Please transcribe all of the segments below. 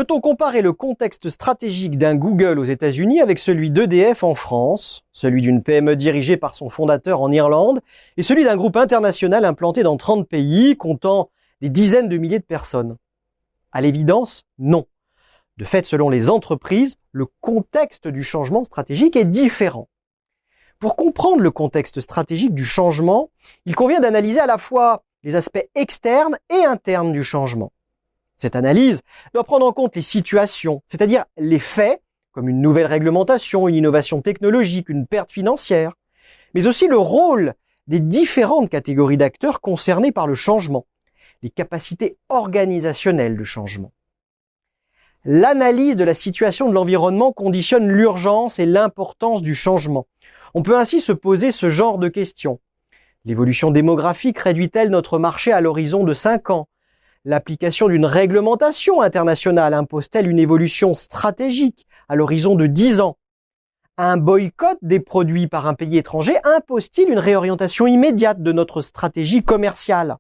Peut-on comparer le contexte stratégique d'un Google aux États-Unis avec celui d'EDF en France, celui d'une PME dirigée par son fondateur en Irlande, et celui d'un groupe international implanté dans 30 pays, comptant des dizaines de milliers de personnes? À l'évidence, non. De fait, selon les entreprises, le contexte du changement stratégique est différent. Pour comprendre le contexte stratégique du changement, il convient d'analyser à la fois les aspects externes et internes du changement. Cette analyse doit prendre en compte les situations, c'est-à-dire les faits, comme une nouvelle réglementation, une innovation technologique, une perte financière, mais aussi le rôle des différentes catégories d'acteurs concernés par le changement, les capacités organisationnelles de changement. L'analyse de la situation de l'environnement conditionne l'urgence et l'importance du changement. On peut ainsi se poser ce genre de questions. L'évolution démographique réduit-elle notre marché à l'horizon de 5 ans? L'application d'une réglementation internationale impose-t-elle une évolution stratégique à l'horizon de 10 ans? Un boycott des produits par un pays étranger impose-t-il une réorientation immédiate de notre stratégie commerciale?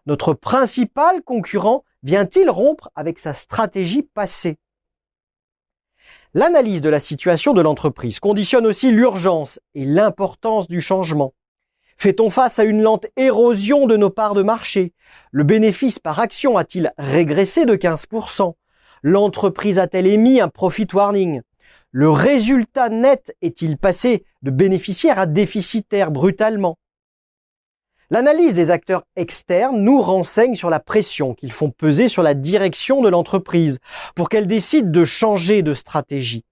Notre principal concurrent vient-il rompre avec sa stratégie passée? L'analyse de la situation de l'entreprise conditionne aussi l'urgence et l'importance du changement. Fait-on face à une lente érosion de nos parts de marché? Le bénéfice par action a-t-il régressé de 15%? L'entreprise a-t-elle émis un profit warning? Le résultat net est-il passé de bénéficiaire à déficitaire brutalement? L'analyse des acteurs externes nous renseigne sur la pression qu'ils font peser sur la direction de l'entreprise pour qu'elle décide de changer de stratégie.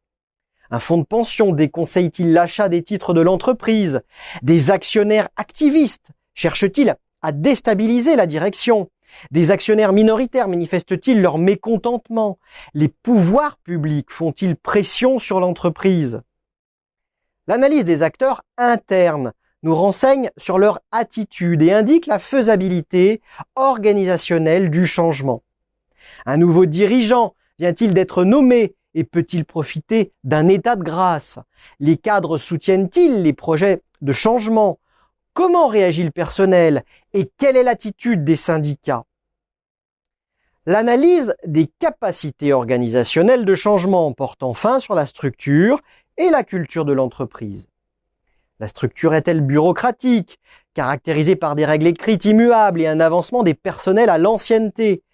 Un fonds de pension déconseille-t-il l'achat des titres de l'entreprise? Des actionnaires activistes cherchent-ils à déstabiliser la direction? Des actionnaires minoritaires manifestent-ils leur mécontentement? Les pouvoirs publics font-ils pression sur l'entreprise? L'analyse des acteurs internes nous renseigne sur leur attitude et indique la faisabilité organisationnelle du changement. Un nouveau dirigeant vient-il d'être nommé et peut-il profiter d'un état de grâce? Les cadres soutiennent-ils les projets de changement? Comment réagit le personnel? Et quelle est l'attitude des syndicats? L'analyse des capacités organisationnelles de changement porte enfin sur la structure et la culture de l'entreprise. La structure est-elle bureaucratique, caractérisée par des règles écrites immuables et un avancement des personnels à l'ancienneté?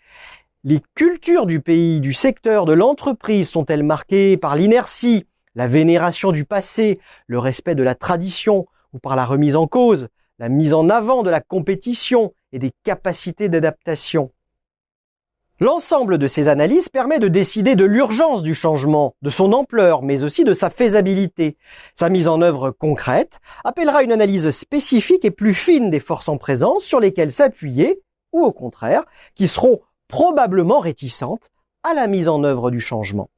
Les cultures du pays, du secteur, de l'entreprise sont-elles marquées par l'inertie, la vénération du passé, le respect de la tradition ou par la remise en cause, la mise en avant de la compétition et des capacités d'adaptation? L'ensemble de ces analyses permet de décider de l'urgence du changement, de son ampleur, mais aussi de sa faisabilité. Sa mise en œuvre concrète appellera une analyse spécifique et plus fine des forces en présence sur lesquelles s'appuyer, ou au contraire, qui seront probablement réticentes à la mise en œuvre du changement.